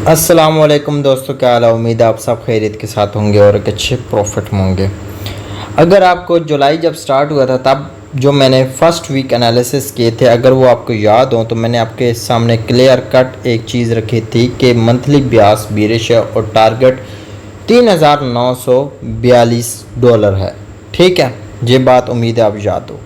अस्सलामुअलैकुम दोस्तों, क्या हाल है। उम्मीद है आप सब खैरियत के साथ होंगे और एक अच्छे प्रॉफिट में होंगे। अगर आपको जुलाई जब स्टार्ट हुआ था तब जो मैंने फर्स्ट वीक एनालिसिस किए थे, अगर वो आपको याद हो तो मैंने आपके सामने क्लियर कट एक चीज़ रखी थी कि मंथली ब्याज बीरिश है और टारगेट $3,942 है। ठीक है, ये बात उम्मीद है आप याद हो।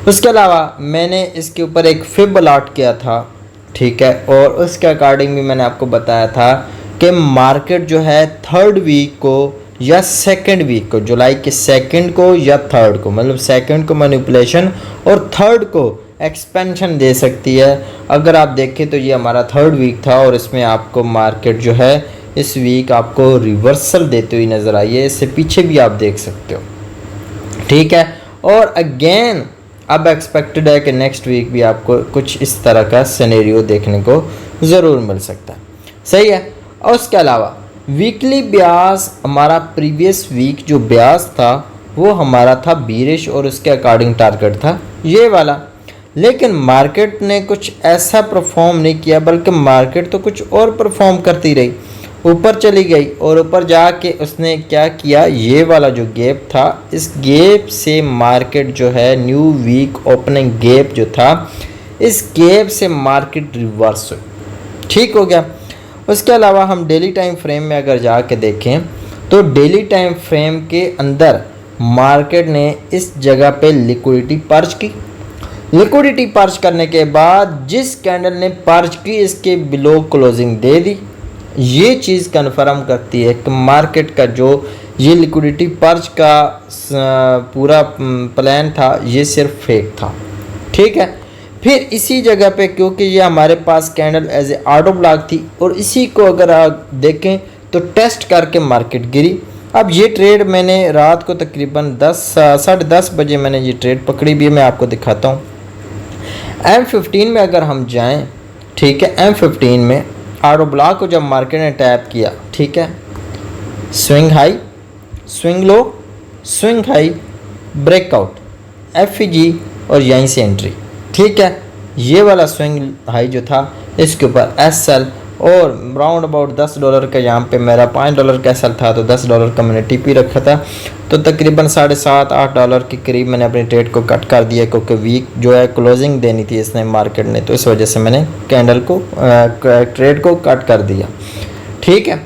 उसके अलावा मैंने इसके ऊपर एक फिब अलॉट किया था, ठीक है, और उसके अकॉर्डिंग भी मैंने आपको बताया था कि मार्केट जो है थर्ड वीक को या सेकंड वीक को, जुलाई के सेकंड को या थर्ड को, मतलब सेकंड को मैनिपुलेशन और थर्ड को एक्सपेंशन दे सकती है। अगर आप देखें तो ये हमारा थर्ड वीक था और इसमें आपको मार्केट जो है इस वीक आपको रिवर्सल देते हुए नज़र आई है। इससे पीछे भी आप देख सकते हो, ठीक है। और अगेन अब एक्सपेक्टेड है कि नेक्स्ट वीक भी आपको कुछ इस तरह का सिनेरियो देखने को ज़रूर मिल सकता है, सही है। और उसके अलावा वीकली ब्याज, हमारा प्रीवियस वीक जो ब्याज था वो हमारा था बीरिश और उसके अकॉर्डिंग टारगेट था ये वाला। लेकिन मार्केट ने कुछ ऐसा परफॉर्म नहीं किया, बल्कि मार्केट तो कुछ और परफॉर्म करती रही, ऊपर चली गई और ऊपर जाके उसने क्या किया, ये वाला जो गैप था, इस गैप से मार्केट जो है न्यू वीक ओपनिंग गैप जो था, इस गैप से मार्केट रिवर्स हुई, ठीक हो गया। उसके अलावा हम डेली टाइम फ्रेम में अगर जाके देखें तो डेली टाइम फ्रेम के अंदर मार्केट ने इस जगह पे लिक्विडिटी पर्च की। लिक्विडिटी पर्च करने के बाद जिस कैंडल ने पर्च की इसके बिलो क्लोजिंग दे दी। ये चीज़ कन्फर्म करती है कि मार्केट का जो ये लिक्विडिटी पर्च का पूरा प्लान था ये सिर्फ फेक था, ठीक है। फिर इसी जगह पे, क्योंकि ये हमारे पास candle as a order block थी और इसी को अगर आप देखें तो टेस्ट करके मार्केट गिरी। अब ये ट्रेड मैंने रात को तकरीबन 10 साढ़े 10 बजे मैंने ये ट्रेड पकड़ी भी है, मैं आपको दिखाता हूँ। M15 में अगर हम जाएं, ठीक है, M15 में ऑर्डर ब्लॉक को जब मार्केट ने टैप किया, ठीक है, swing high, swing low, swing high, breakout, FEG और यहीं से एंट्री, ठीक है। ये वाला स्विंग हाई जो था इसके ऊपर SL और राउंड अबाउट $10 का, यहाँ पे मेरा $5 का SL था तो $10 का मैंने TP रखा था, तो तकरीबन $7.5-8 के करीब मैंने अपनी ट्रेड को कट कर दिया, क्योंकि वीक जो है क्लोजिंग देनी थी इसने मार्केट ने, तो इस वजह से मैंने कैंडल को ट्रेड को कट कर दिया, ठीक है।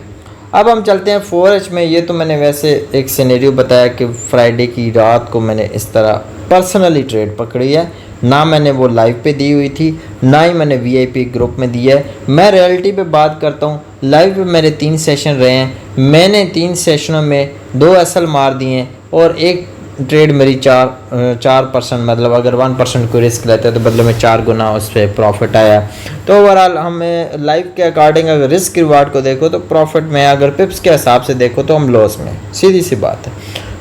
अब हम चलते हैं 4H में। ये तो मैंने वैसे एक सिनेरियो बताया कि फ्राइडे की रात को मैंने इस तरह पर्सनली ट्रेड पकड़ी है, ना मैंने वो लाइव पे दी हुई थी, ना ही मैंने VIP ग्रुप में दी है। मैं रियलिटी पे बात करता हूँ। लाइव पे मेरे 3 सेशन रहे हैं, मैंने 3 सेशनों में 2 SL मार दिए हैं और एक ट्रेड मेरी 4%, मतलब अगर 1% को रिस्क लेते हैं तो बदले में 4 गुना उस पर प्रॉफिट आया। तो ओवरऑल हमें लाइव के अकॉर्डिंग अगर रिस्क रिवार्ड को देखो तो प्रॉफिट में, अगर पिप्स के हिसाब से देखो तो हम लॉस में, सीधी सी बात है।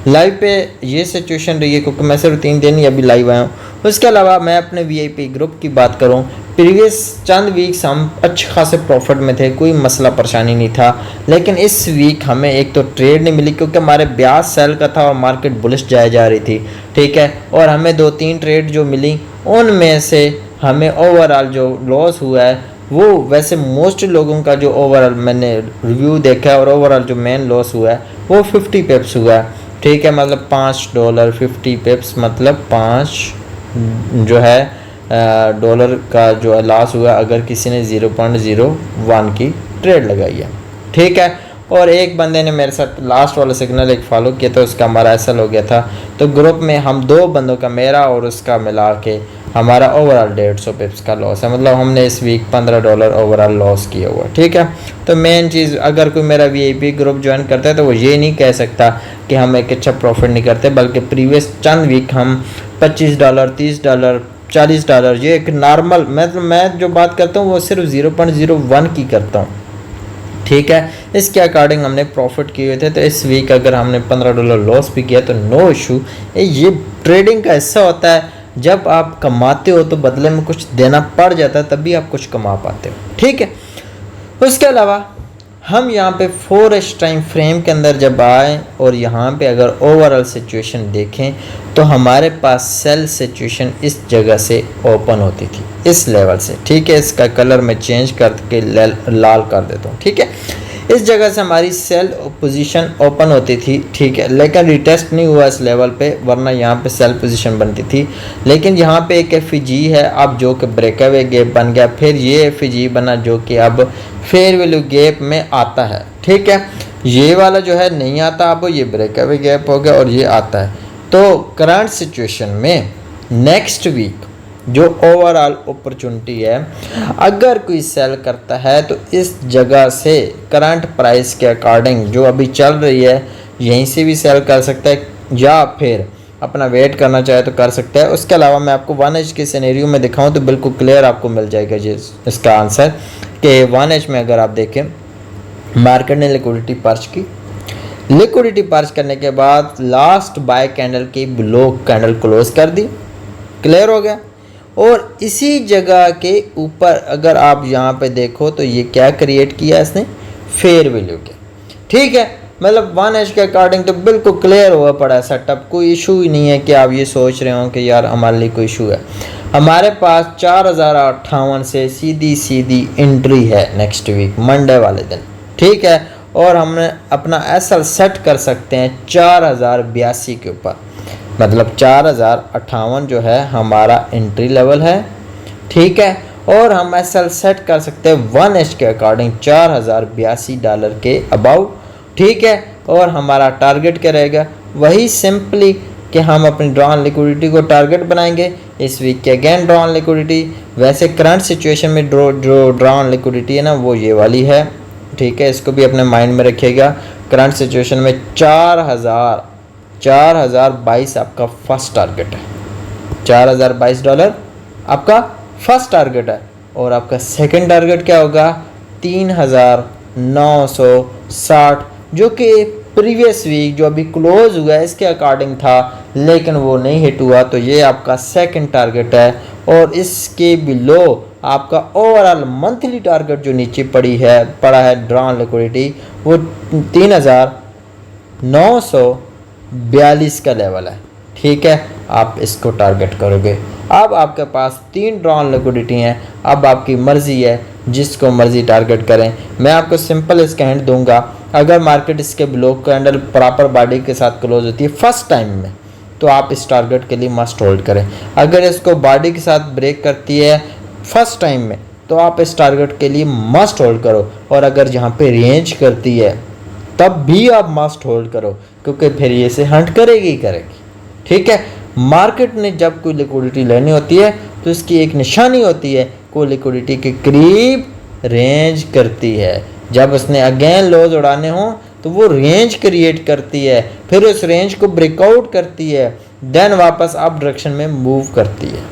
लाइव पे ये सिचुएशन रही है, क्योंकि मैं सिर्फ 3 दिन ही अभी लाइव आया हूँ। उसके अलावा मैं अपने VIP ग्रुप की बात करूँ, प्रीवियस चंद वीक्स हम अच्छे खासे प्रॉफिट में थे, कोई मसला परेशानी नहीं था। लेकिन इस वीक हमें एक तो ट्रेड नहीं मिली, क्योंकि हमारे ब्याज सेल का था और मार्केट बुलिश जाए जा रही थी, ठीक है। और हमें 2-3 ट्रेड जो मिली उनमें से हमें ओवरऑल जो लॉस हुआ है वो, वैसे मोस्ट लोगों का जो ओवरऑल मैंने रिव्यू देखा है और ओवरऑल जो मेन लॉस हुआ है वो 50 पिप्स हुआ है, ठीक है। मतलब $5, 50 पिप्स मतलब 5 जो है डॉलर का जो लॉस हुआ अगर किसी ने 0.01 की ट्रेड लगाई है, ठीक है। और एक बंदे ने मेरे साथ लास्ट वाला सिग्नल एक फॉलो किया तो उसका हमारा SL हो गया था। तो ग्रुप में हम 2 बंदों का, मेरा और उसका मिला के हमारा ओवरऑल 150 पिप्स का लॉस है। मतलब हमने इस वीक $15 ओवरऑल लॉस किया हुआ, ठीक है। तो मेन चीज़, अगर कोई मेरा VIP ग्रुप ज्वाइन करता है तो वो ये नहीं कह सकता कि हम एक अच्छा प्रॉफिट नहीं करते, बल्कि प्रीवियस चंद वीक हम $25, $30, $40, ये एक नॉर्मल, मैं जो बात करता हूँ वो सिर्फ 0.01 की करता हूँ, ठीक है। इसके अकॉर्डिंग हमने प्रॉफिट किए हुए थे। तो इस वीक अगर हमने $15 लॉस भी किया तो नो इशू। ये ट्रेडिंग का हिस्सा होता है, जब आप कमाते हो तो बदले में कुछ देना पड़ जाता है, तभी आप कुछ कमा पाते हो, ठीक है। उसके अलावा हम यहाँ पे 4H टाइम फ्रेम के अंदर जब आए और यहाँ पे अगर ओवरऑल सिचुएशन देखें तो हमारे पास सेल सिचुएशन इस जगह से ओपन होती थी, इस लेवल से। ठीक है, इसका कलर मैं चेंज करके लाल कर देता हूँ। ठीक है, इस जगह से हमारी सेल पोजीशन ओपन होती थी। ठीक है, लेकिन रिटेस्ट नहीं हुआ इस लेवल पे, वरना यहाँ पे सेल पोजीशन बनती थी। लेकिन यहाँ पे एक FG है अब जो कि ब्रेकअवे गैप बन गया, फिर ये FG बना जो कि अब फेयर वैल्यू गैप में आता है। ठीक है, ये वाला जो है नहीं आता, अब ये ब्रेकअवे गैप हो गया और ये आता है। तो करंट सिचुएशन में नेक्स्ट वीक जो ओवरऑल अपॉर्चुनिटी है, अगर कोई सेल करता है तो इस जगह से करंट प्राइस के अकॉर्डिंग जो अभी चल रही है यहीं से भी सेल कर सकता है, या फिर अपना वेट करना चाहे तो कर सकता है। उसके अलावा मैं आपको 1H के सिनेरियो में दिखाऊं तो बिल्कुल क्लियर आपको मिल जाएगा जी इसका आंसर कि 1H में अगर आप देखें मार्केट ने लिक्विडिटी पर्च की, लिक्विडिटी पर्च करने के बाद लास्ट बाय कैंडल की ब्लो कैंडल क्लोज कर दी, क्लियर हो गया। और इसी जगह के ऊपर अगर आप यहाँ पे देखो तो ये क्या क्रिएट किया इसने, फेयर वैल्यू के। ठीक है, मतलब 1H के अकॉर्डिंग तो बिल्कुल क्लियर हुआ पड़ा है सेटअप, कोई इशू ही नहीं है कि आप ये सोच रहे हो कि यार हमारे लिए कोई इशू है। हमारे पास 4058 से सीधी सीधी एंट्री है नेक्स्ट वीक मंडे वाले दिन। ठीक है, और हमने अपना SL सेट कर सकते हैं 4082 के ऊपर, मतलब 4058 जो है हमारा एंट्री लेवल है। ठीक है, और हम SL सेट कर सकते हैं 1H के अकॉर्डिंग $4082 के अबाउ। ठीक है, और हमारा टारगेट क्या रहेगा, वही सिंपली कि हम अपनी ड्रॉन लिक्विडिटी को टारगेट बनाएंगे इस वीक के अगेन ड्रॉन लिक्विडिटी। वैसे करंट सिचुएशन में जो ड्रॉन लिक्विडिटी है ना वो ये वाली है। ठीक है, इसको भी अपने माइंड में रखिएगा। करंट सिचुएशन में 4022 आपका फर्स्ट टारगेट है, $4022 आपका फर्स्ट टारगेट है। और आपका सेकंड टारगेट क्या होगा, 3960, जो कि प्रीवियस वीक जो अभी क्लोज हुआ है इसके अकॉर्डिंग था, लेकिन वो नहीं हिट हुआ, तो ये आपका सेकंड टारगेट है। और इसके बिलो आपका ओवरऑल मंथली टारगेट जो नीचे पड़ा है ड्रॉन लिक्विडिटी, वो 3942 का लेवल है। ठीक है, आप इसको टारगेट करोगे। अब आपके पास 3 ड्रॉन लिक्विडिटी हैं, अब आपकी मर्ज़ी है जिसको मर्ज़ी टारगेट करें। मैं आपको सिंपल इसका हिंट दूंगा, अगर मार्केट इसके ब्लॉक कैंडल प्रॉपर बॉडी के साथ क्लोज होती है फर्स्ट टाइम में तो आप इस टारगेट के लिए मस्ट होल्ड करें। अगर इसको बॉडी के साथ ब्रेक करती है फर्स्ट टाइम में तो आप इस टारगेट के लिए मस्ट होल्ड करो। और अगर यहाँ पे रेंज करती है तब भी आप मस्ट होल्ड करो, क्योंकि फिर ये से हंट करेगी ही करेगी। ठीक है, मार्केट ने जब कोई लिक्विडिटी लेनी होती है तो इसकी एक निशानी होती है, कोई लिक्विडिटी के करीब रेंज करती है। जब उसने अगेन लॉज उड़ाने हो तो वो रेंज क्रिएट करती है, फिर उस रेंज को ब्रेकआउट करती है, देन वापस अप डायरेक्शन में मूव करती है।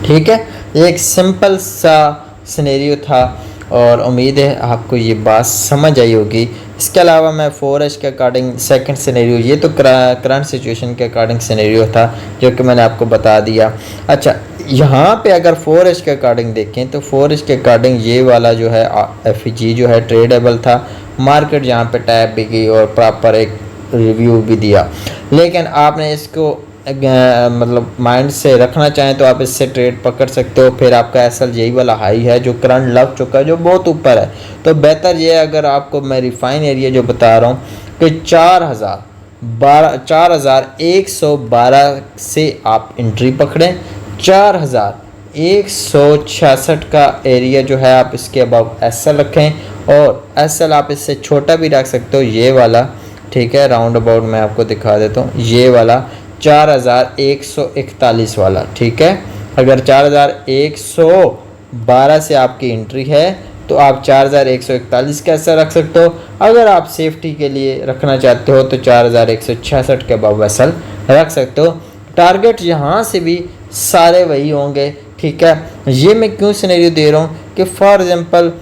ठीक है, एक सिंपल सा सिनेरियो था और उम्मीद है आपको ये बात समझ आई होगी। इसके अलावा मैं 4H के अकॉर्डिंग सेकंड सिनेरियो, ये तो करंट सिचुएशन के अकॉर्डिंग सिनेरियो था जो कि मैंने आपको बता दिया। अच्छा, यहाँ पे अगर 4H के अकॉर्डिंग देखें तो 4H के अकॉर्डिंग ये वाला जो है FG जो है ट्रेडेबल था। मार्केट यहाँ पे टैप भी की और प्रॉपर एक रिव्यू भी दिया, लेकिन आपने इसको मतलब माइंड से रखना चाहें तो आप इससे ट्रेड पकड़ सकते हो। फिर आपका SL यही वाला हाई है जो करंट लग चुका है, जो बहुत ऊपर है। तो बेहतर ये है, अगर आपको मैं रिफाइन एरिया जो बता रहा हूँ कि 4112 से आप एंट्री पकड़ें, 4166 का एरिया जो है आप इसके अबाव SL रखें, और SL आप इससे छोटा भी रख सकते हो, ये वाला। ठीक है, राउंड अबाउट मैं आपको दिखा देता हूँ, ये वाला 4141 वाला। ठीक है, अगर 4112 से आपकी एंट्री है तो आप 4141 का SL रख सकते हो। अगर आप सेफ्टी के लिए रखना चाहते हो तो 4166 के अबाव SL रख सकते हो। टारगेट यहाँ से भी सारे वही होंगे। ठीक है, ये मैं क्यों सिनेरियो दे रहा हूँ कि फॉर एग्जांपल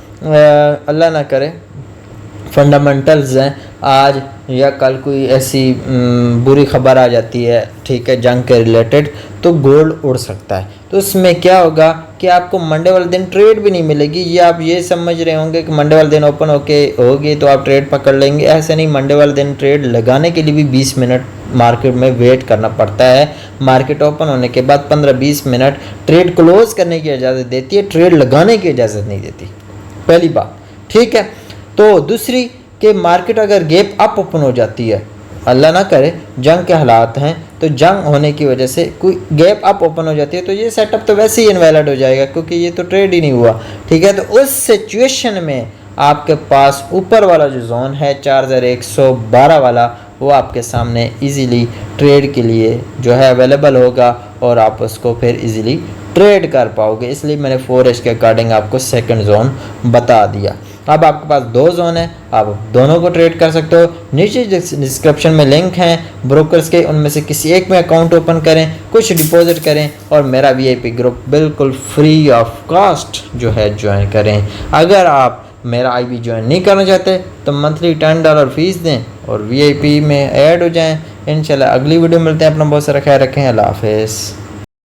अल्लाह ना करे फंडामेंटल्स हैं आज या कल कोई ऐसी बुरी खबर आ जाती है, ठीक है, जंग के रिलेटेड, तो गोल्ड उड़ सकता है। तो इसमें क्या होगा, कि आपको मंडे वाले दिन ट्रेड भी नहीं मिलेगी। ये आप ये समझ रहे होंगे कि मंडे वाले दिन ओपन होगी तो आप ट्रेड पकड़ लेंगे, ऐसा नहीं। मंडे वाले दिन ट्रेड लगाने के लिए भी 20 मिनट मार्केट में वेट करना पड़ता है। मार्केट ओपन होने के बाद 15-20 मिनट ट्रेड क्लोज करने की इजाज़त देती है, ट्रेड लगाने की इजाज़त नहीं देती, पहली बात, ठीक है। तो दूसरी कि मार्केट अगर गैप अप ओपन हो जाती है, अल्लाह ना करे जंग के हालात हैं, तो जंग होने की वजह से कोई गैप अप ओपन हो जाती है तो ये सेटअप तो वैसे ही इनवैलिड हो जाएगा, क्योंकि ये तो ट्रेड ही नहीं हुआ, ठीक है। तो उस सिचुएशन में आपके पास ऊपर वाला जो जोन है 4112 वाला, वो आपके सामने इजीली ट्रेड के लिए जो है अवेलेबल होगा और आप उसको फिर इजीली ट्रेड कर पाओगे। इसलिए मैंने 4H के अकॉर्डिंग आपको सेकंड जोन बता दिया। अब आपके पास 2 जोन है, आप दोनों को ट्रेड कर सकते हो। नीचे डिस्क्रिप्शन में लिंक हैं ब्रोकर्स के, उनमें से किसी एक में अकाउंट ओपन करें, कुछ डिपॉजिट करें और मेरा VIP ग्रुप बिल्कुल फ्री ऑफ कॉस्ट जो है ज्वाइन करें। अगर आप मेरा IB ज्वाइन नहीं करना चाहते तो मंथली $10 फीस दें और VIP में ऐड हो जाएं। इंशाल्लाह अगली वीडियो मिलते हैं। अपना बहुत सारा ख्याल रखें। अल्लाह हाफिज़।